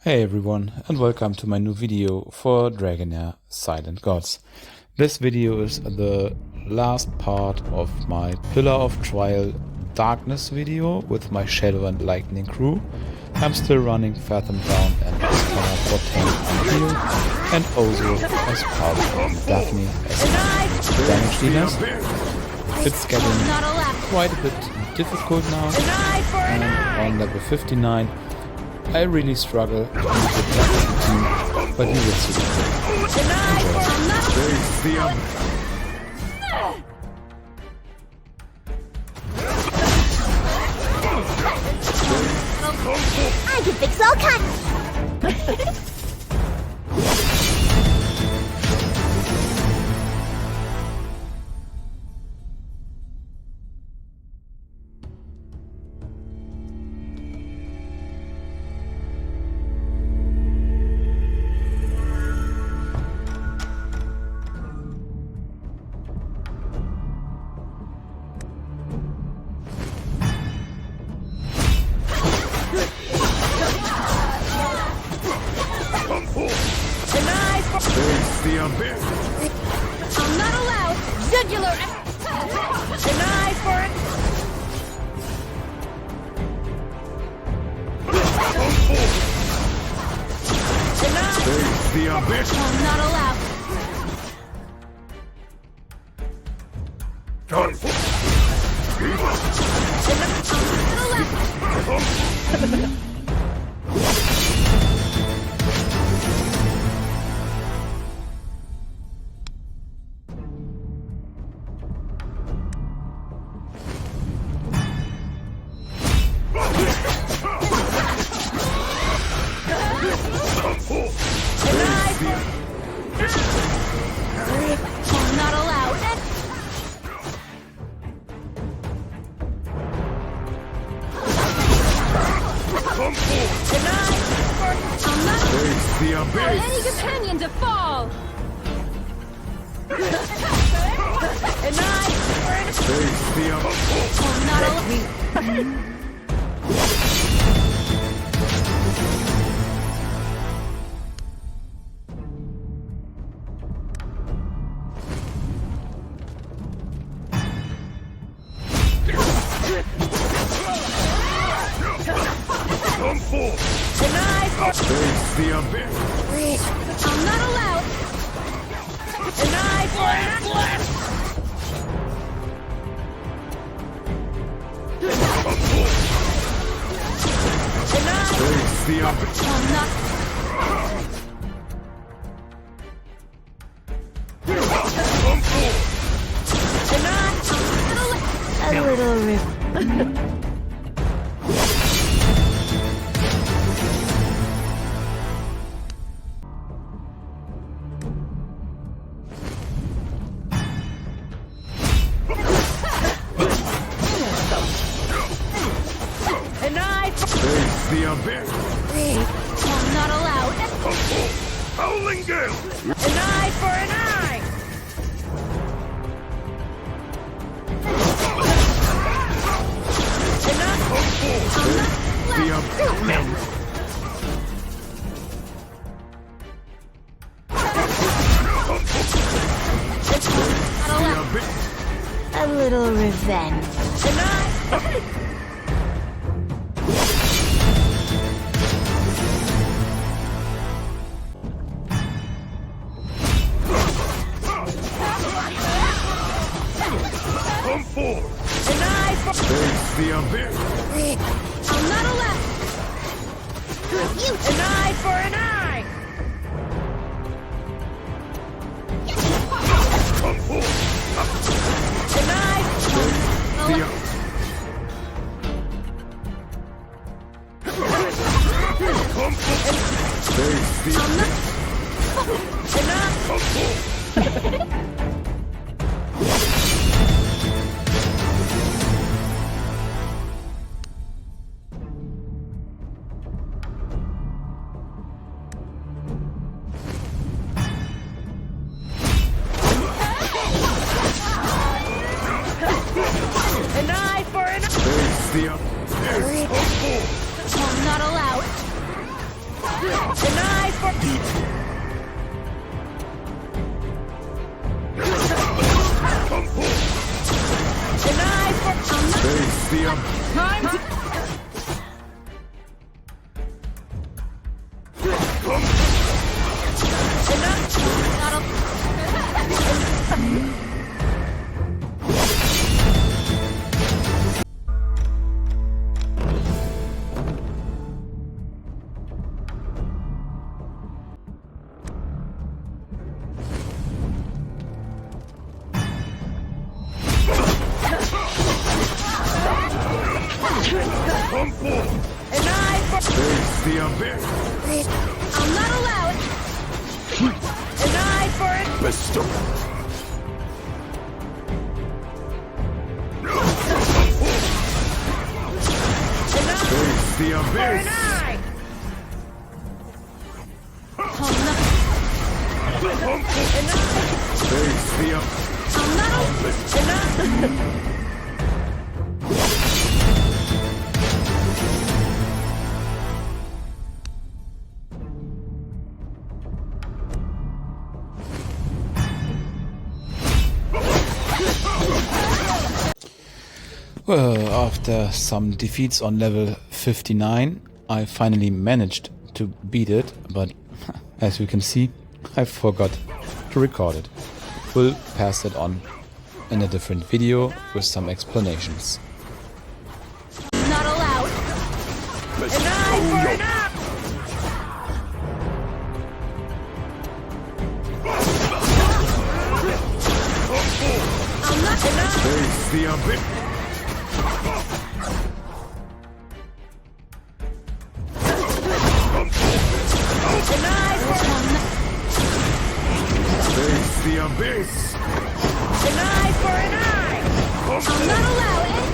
Hey everyone, and welcome to my new video for DragonHeir Silent Gods. This video is the last part of my Pillar of Trial Darkness video with my Shadow and Lightning crew. I'm still running Fathom Down and Scanner for Tank Unhealed, and Ozo as part of Daphne as damage dealers. It's getting quite a bit difficult now, and on level 59 I really struggle to beat the Daphne team, but you will see. Enjoy. I can fix all cuts! The abyss. I'm not allowed! Jugular! Deny for it! Deny! The abyss. I'm not allowed! Done. I'm not allowed! Deny! I'm not The for abyss. any companion to fall! Deny! The abyss. I'm not allowed! Come forth. Deny! The abyss. I'm not allowed! Deny for it! Deny! The abyss. I'm not... Come forth. Deny! A little rip. Deny! The abyss. I'm not allowed! Come forth. Howling gale. An eye for an eye! An eye! Come forth. The abyss. Not The allowed. abyss. A little revenge. An eye! Come forth. An eye for... The abyss. I'm not allowed! You! An eye for an eye! Come forth. An eye! The abyss. Come forth. The I'm not... An eye! Come forth. An eye for an eye! The abyss. Come forth. I'm not allowed. An eye for... An eye for... Face the Time to... Come forth! An eye for... Face the abyss! I'll not allow it! An eye for it! Bestow! An eye Face the for an abyss! eye! I'll not... An eye! Face the abyss! I'll not... An eye! Well, after some defeats on level 59, I finally managed to beat it, but as you can see, I forgot to record it. We'll pass it on in a different video with some explanations. Not allowed! An eye for an eye! I'm not an eye! Face the abyss! An eye for... Face the abyss! An eye for an eye! I'll not allow it!